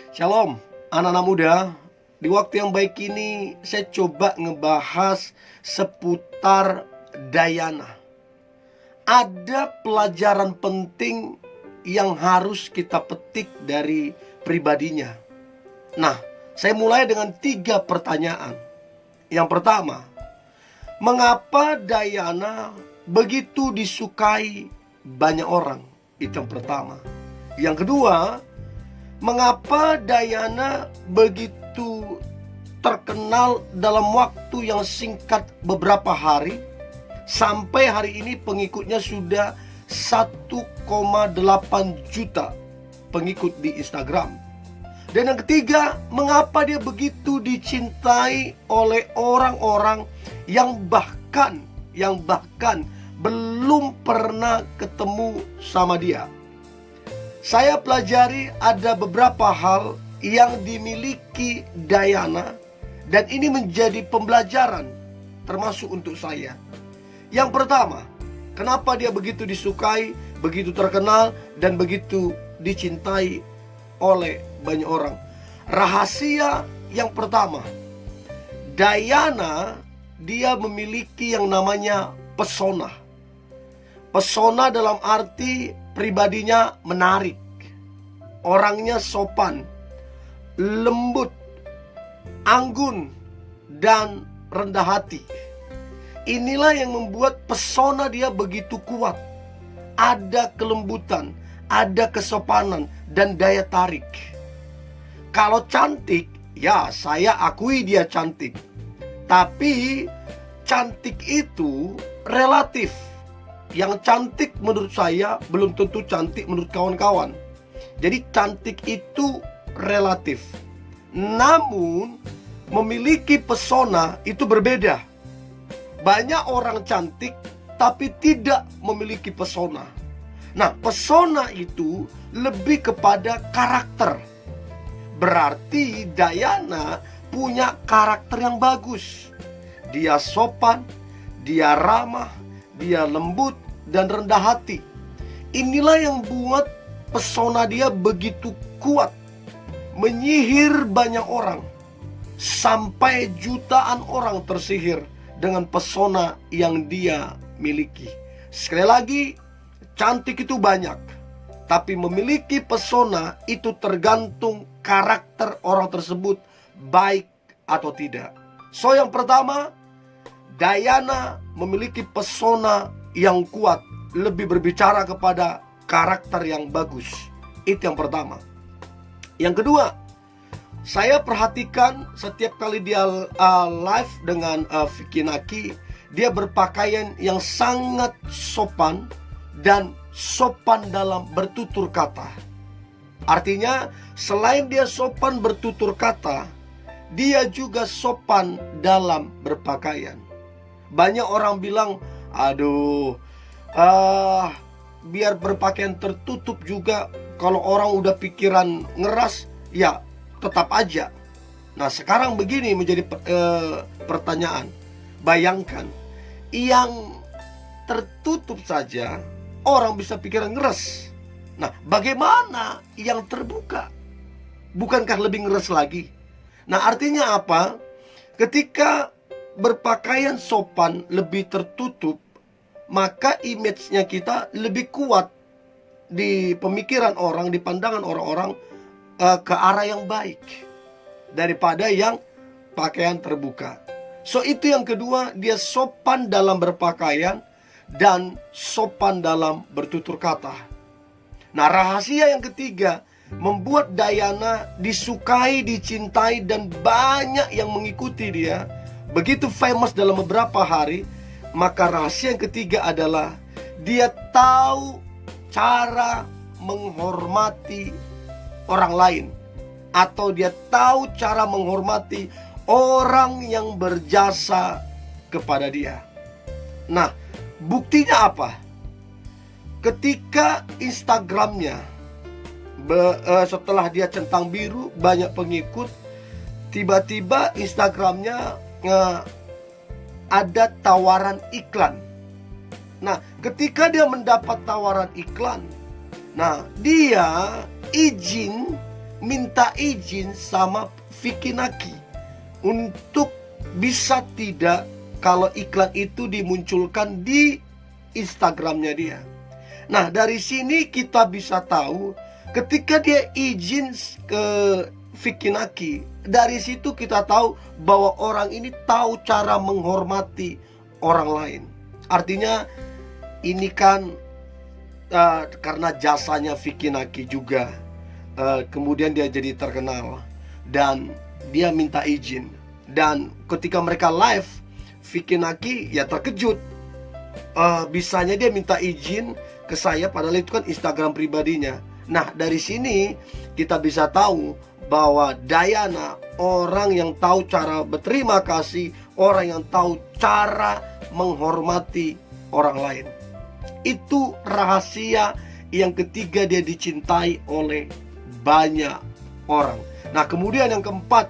Shalom, anak-anak muda. Di waktu yang baik ini, saya coba ngebahas seputar Dayana. Ada pelajaran penting yang harus kita petik dari pribadinya. Nah, saya mulai dengan 3 pertanyaan. Yang pertama, mengapa Dayana begitu disukai banyak orang? Itu yang pertama. Yang kedua, mengapa Dayana begitu terkenal dalam waktu yang singkat beberapa hari? Sampai hari ini pengikutnya sudah 1,8 juta pengikut di Instagram. Dan yang ketiga, mengapa dia begitu dicintai oleh orang-orang yang bahkan belum pernah ketemu sama dia? Saya pelajari ada beberapa hal yang dimiliki Dayana, dan ini menjadi pembelajaran termasuk untuk saya. Yang pertama, kenapa dia begitu disukai, begitu terkenal, dan begitu dicintai oleh banyak orang? Rahasia yang pertama, Dayana dia memiliki yang namanya pesona. Pesona dalam arti pribadinya menarik, orangnya sopan, lembut, anggun, dan rendah hati. Inilah yang membuat pesona dia begitu kuat. Ada kelembutan, ada kesopanan, dan daya tarik. Kalau cantik, ya saya akui dia cantik. Tapi cantik itu relatif. Yang cantik menurut saya belum tentu cantik menurut kawan-kawan. Jadi cantik itu relatif. Namun memiliki pesona itu berbeda. Banyak orang cantik tapi tidak memiliki pesona. Nah, pesona itu lebih kepada karakter. Berarti Dayana punya karakter yang bagus. Dia sopan, dia ramah, dia lembut dan rendah hati. Inilah yang buat pesona dia begitu kuat, menyihir banyak orang. Sampai jutaan orang tersihir dengan pesona yang dia miliki. Sekali lagi, cantik itu banyak, tapi memiliki pesona itu tergantung karakter orang tersebut baik atau tidak. So, yang pertama, Dayana memiliki pesona yang kuat, lebih berbicara kepada karakter yang bagus. Itu yang pertama. Yang kedua, saya perhatikan setiap kali dia live dengan Vicky Naki, dia berpakaian yang sangat sopan dan sopan dalam bertutur kata. Artinya, selain dia sopan bertutur kata, dia juga sopan dalam berpakaian. Banyak orang bilang, aduh, biar berpakaian tertutup juga, kalau orang udah pikiran ngeras, ya tetap aja. Nah, sekarang begini menjadi pertanyaan. Bayangkan, yang tertutup saja orang bisa pikiran ngeres. Nah, bagaimana yang terbuka? Bukankah lebih ngeres lagi? Nah, artinya apa? Ketika berpakaian sopan, lebih tertutup, maka image-nya kita lebih kuat di pemikiran orang, di pandangan orang-orang ke arah yang baik daripada yang pakaian terbuka. So, itu yang kedua, dia sopan dalam berpakaian dan sopan dalam bertutur kata. Nah, rahasia yang ketiga membuat Dayana disukai, dicintai, dan banyak yang mengikuti dia, begitu famous dalam beberapa hari. Maka rahasia yang ketiga adalah dia tahu cara menghormati orang lain, atau dia tahu cara menghormati orang yang berjasa kepada dia. Nah, buktinya apa? Ketika Instagramnya setelah dia centang biru banyak pengikut, tiba-tiba Instagramnya ada tawaran iklan. Nah, ketika dia mendapat tawaran iklan, nah dia izin minta izin sama Vicky Naki untuk bisa tidak kalau iklan itu dimunculkan di Instagramnya dia. Nah, dari sini kita bisa tahu ketika dia izin ke Vicky Naki, dari situ kita tahu bahwa orang ini tahu cara menghormati orang lain. Artinya ini kan karena jasanya Vicky Naki juga, kemudian dia jadi terkenal dan dia minta izin. Dan ketika mereka live, Vicky Naki ya terkejut, bisanya dia minta izin ke saya padahal itu kan Instagram pribadinya. Nah, dari sini kita bisa tahu bahwa Diana orang yang tahu cara berterima kasih, orang yang tahu cara menghormati orang lain. Itu rahasia yang ketiga, dia dicintai oleh banyak orang. Nah, kemudian yang keempat,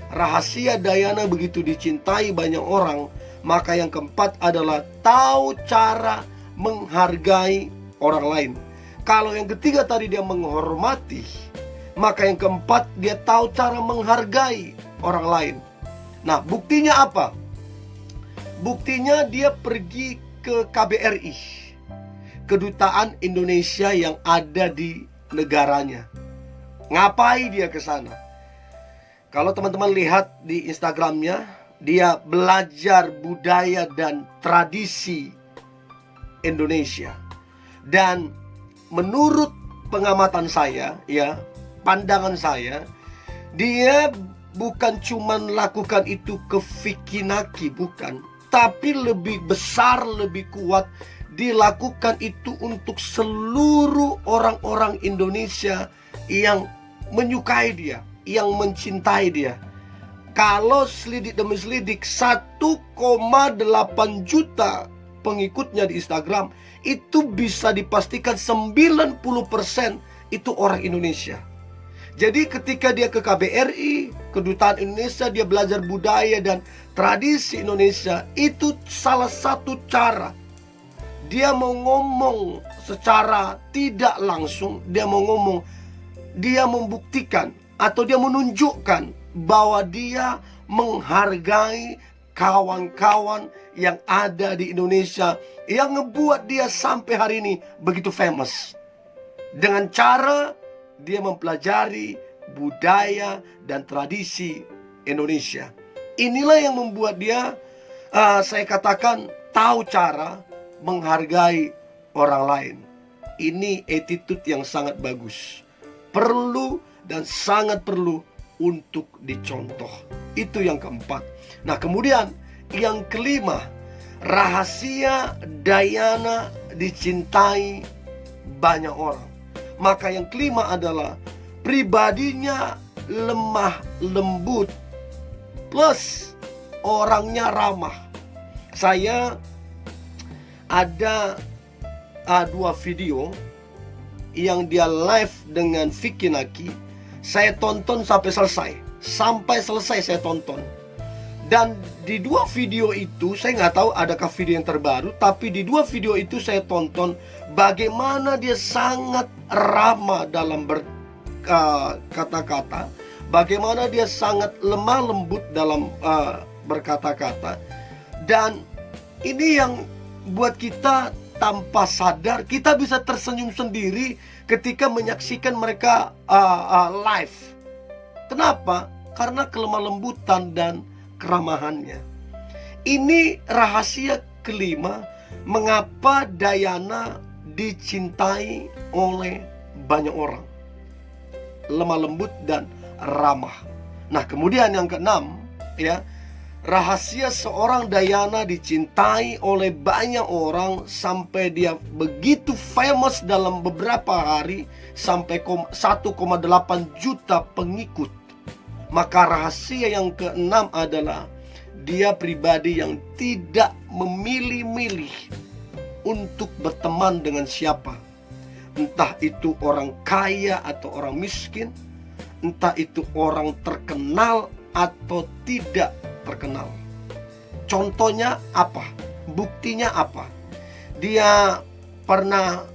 rahasia Diana begitu dicintai banyak orang, maka yang keempat adalah tahu cara menghargai orang lain. Kalau yang ketiga tadi dia menghormati, maka yang keempat dia tahu cara menghargai orang lain. Nah, buktinya apa? Buktinya dia pergi ke KBRI, Kedutaan Indonesia yang ada di negaranya. Ngapain dia ke sana? Kalau teman-teman lihat di Instagramnya, dia belajar budaya dan tradisi Indonesia. Dan menurut pengamatan saya, ya, pandangan saya, dia bukan cuma lakukan itu ke Vicky Naki, bukan, tapi lebih besar, lebih kuat, dilakukan itu untuk seluruh orang-orang Indonesia yang menyukai dia, yang mencintai dia. Kalau selidik demi selidik 1,8 juta pengikutnya di Instagram, itu bisa dipastikan 90% itu orang Indonesia. Jadi ketika dia ke KBRI, Kedutaan Indonesia, dia belajar budaya dan tradisi Indonesia. Itu salah satu cara dia mau ngomong secara tidak langsung. Dia mau ngomong, dia membuktikan atau dia menunjukkan bahwa dia menghargai kawan-kawan yang ada di Indonesia, yang ngebuat dia sampai hari ini begitu famous. Dengan cara dia mempelajari budaya dan tradisi Indonesia. Inilah yang membuat dia, saya katakan, tahu cara menghargai orang lain. Ini attitude yang sangat bagus, perlu dan sangat perlu untuk dicontoh. Itu yang keempat. Nah, kemudian yang kelima, rahasia Diana dicintai banyak orang. Maka yang kelima adalah pribadinya lemah lembut plus orangnya ramah. Saya ada dua video yang dia live dengan Vicky Naki. Saya tonton sampai selesai saya tonton. Dan di dua video itu, saya nggak tahu adakah video yang terbaru, tapi di dua video itu saya tonton bagaimana dia sangat ramah dalam berkata-kata, bagaimana dia sangat lemah lembut dalam berkata-kata. Dan ini yang buat kita tanpa sadar, kita bisa tersenyum sendiri ketika menyaksikan mereka live. Kenapa? Karena kelemah lembutan dan keramahannya. Ini rahasia kelima mengapa Diana dicintai oleh banyak orang. Lemah lembut dan ramah. Nah, kemudian yang keenam, ya, rahasia seorang Diana dicintai oleh banyak orang sampai dia begitu famous dalam beberapa hari sampai 1,8 juta pengikut. Maka rahasia yang keenam adalah dia pribadi yang tidak memilih-milih untuk berteman dengan siapa. Entah itu orang kaya atau orang miskin, entah itu orang terkenal atau tidak terkenal. Contohnya apa? Buktinya apa? Dia pernah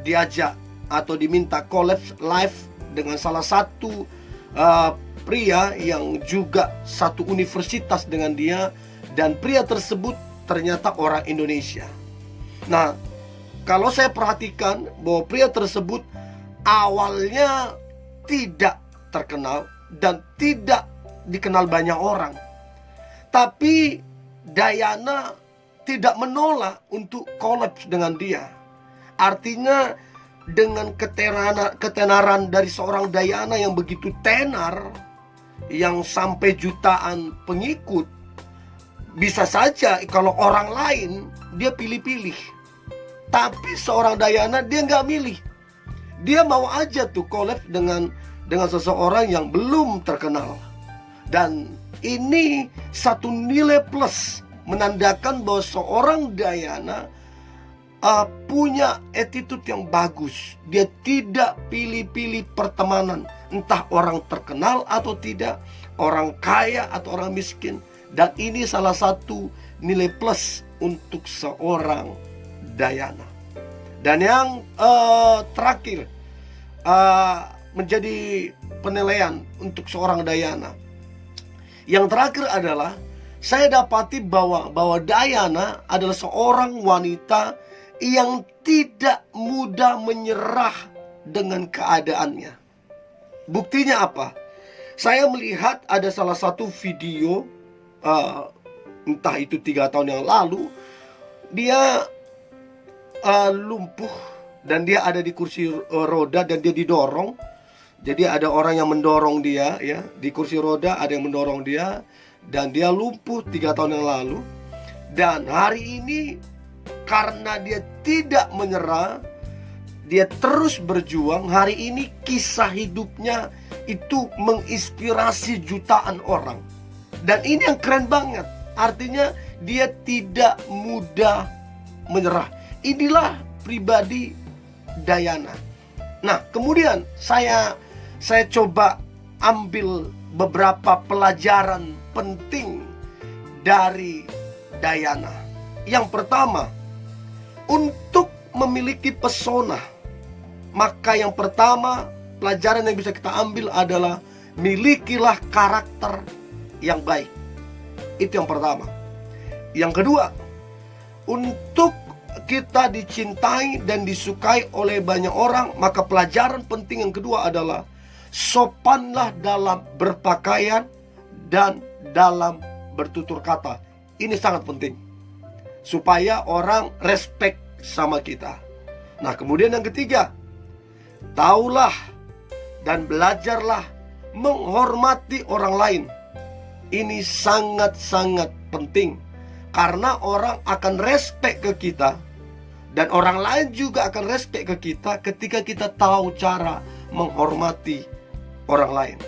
diajak atau diminta collab live dengan salah satu pria yang juga satu universitas dengan dia, dan pria tersebut ternyata orang Indonesia. Nah, kalau saya perhatikan bahwa pria tersebut awalnya tidak terkenal dan tidak dikenal banyak orang, tapi Diana tidak menolak untuk kolaps dengan dia. Artinya dengan ketenaran dari seorang Diana yang begitu tenar, yang sampai jutaan pengikut, bisa saja kalau orang lain dia pilih-pilih, tapi seorang Diana dia nggak milih. Dia mau aja tuh kolaps dengan seseorang yang belum terkenal. Dan ini satu nilai plus, menandakan bahwa seorang Diana punya attitude yang bagus. Dia tidak pilih-pilih pertemanan, entah orang terkenal atau tidak, orang kaya atau orang miskin. Dan ini salah satu nilai plus untuk seorang Diana. Dan yang terakhir, menjadi penilaian untuk seorang Diana, yang terakhir adalah saya dapati bahwa Diana adalah seorang wanita yang tidak mudah menyerah dengan keadaannya. Buktinya apa? Saya melihat ada salah satu video, entah itu 3 tahun yang lalu, dia lumpuh dan dia ada di kursi roda dan dia didorong. Jadi ada orang yang mendorong dia, ya, di kursi roda ada yang mendorong dia, dan dia lumpuh 3 tahun yang lalu. Dan hari ini karena dia tidak menyerah, dia terus berjuang. Hari ini kisah hidupnya itu menginspirasi jutaan orang. Dan ini yang keren banget. Artinya dia tidak mudah menyerah. Inilah pribadi Diana. Nah, kemudian saya coba ambil beberapa pelajaran penting dari Diana. Yang pertama, untuk memiliki pesona, maka yang pertama pelajaran yang bisa kita ambil adalah milikilah karakter yang baik. Itu yang pertama. Yang kedua, untuk kita dicintai dan disukai oleh banyak orang, maka pelajaran penting yang kedua adalah sopanlah dalam berpakaian dan dalam bertutur kata. Ini sangat penting supaya orang respect sama kita. Nah, kemudian yang ketiga, taulah dan belajarlah menghormati orang lain. Ini sangat-sangat penting, karena orang akan respect ke kita, dan orang lain juga akan respect ke kita ketika kita tahu cara menghormati orang lain.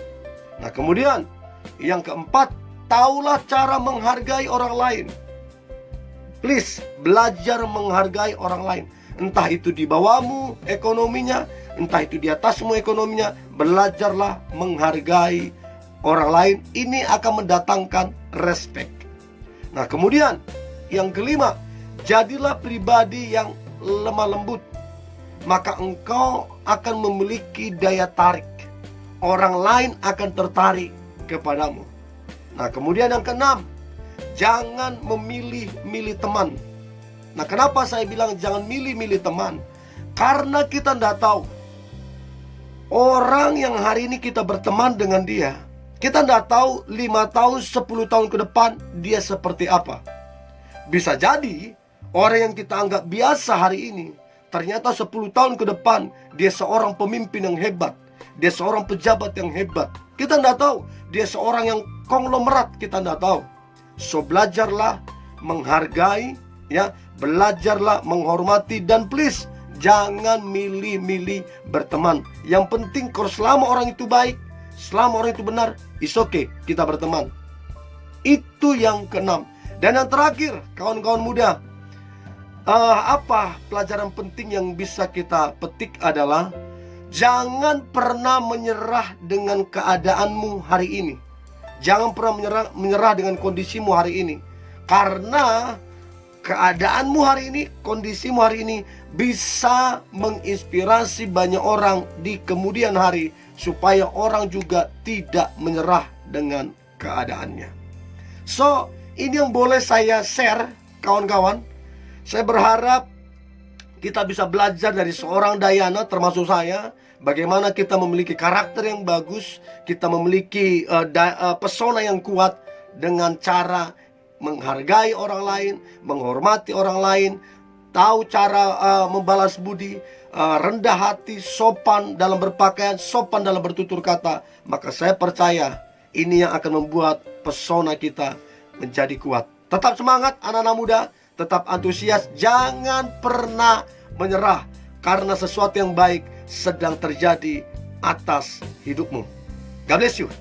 Nah, kemudian yang keempat, taulah cara menghargai orang lain. Please, belajar menghargai orang lain. Entah itu di bawahmu ekonominya, entah itu di atasmu ekonominya, belajarlah menghargai orang lain. Ini akan mendatangkan respect. Nah, kemudian yang kelima, jadilah pribadi yang lemah lembut, maka engkau akan memiliki daya tarik. Orang lain akan tertarik kepadamu. Nah, kemudian yang keenam, jangan memilih-milih teman. Nah, kenapa saya bilang jangan milih-milih teman? Karena kita tidak tahu orang yang hari ini kita berteman dengan dia, kita tidak tahu 5 tahun, 10 tahun ke depan dia seperti apa. Bisa jadi orang yang kita anggap biasa hari ini, ternyata 10 tahun ke depan dia seorang pemimpin yang hebat, dia seorang pejabat yang hebat. Kita tidak tahu, dia seorang yang konglomerat, kita tidak tahu. So, belajarlah menghargai, ya, belajarlah menghormati, dan please jangan milih-milih berteman. Yang penting kalau selama orang itu baik, selama orang itu benar, it's okay, kita berteman. Itu yang keenam. Dan yang terakhir, kawan-kawan muda, apa pelajaran penting yang bisa kita petik adalah jangan pernah menyerah dengan keadaanmu hari ini. Jangan pernah menyerah dengan kondisimu hari ini. Karena keadaanmu hari ini, kondisimu hari ini bisa menginspirasi banyak orang di kemudian hari supaya orang juga tidak menyerah dengan keadaannya. So, ini yang boleh saya share, kawan-kawan. Saya berharap kita bisa belajar dari seorang Diana, termasuk saya, bagaimana kita memiliki karakter yang bagus, kita memiliki pesona yang kuat dengan cara menghargai orang lain, menghormati orang lain, tahu cara membalas budi, rendah hati, sopan dalam berpakaian, sopan dalam bertutur kata. Maka saya percaya ini yang akan membuat pesona kita menjadi kuat. Tetap semangat anak-anak muda, tetap antusias, jangan pernah menyerah, karena sesuatu yang baik sedang terjadi atas hidupmu. God bless you.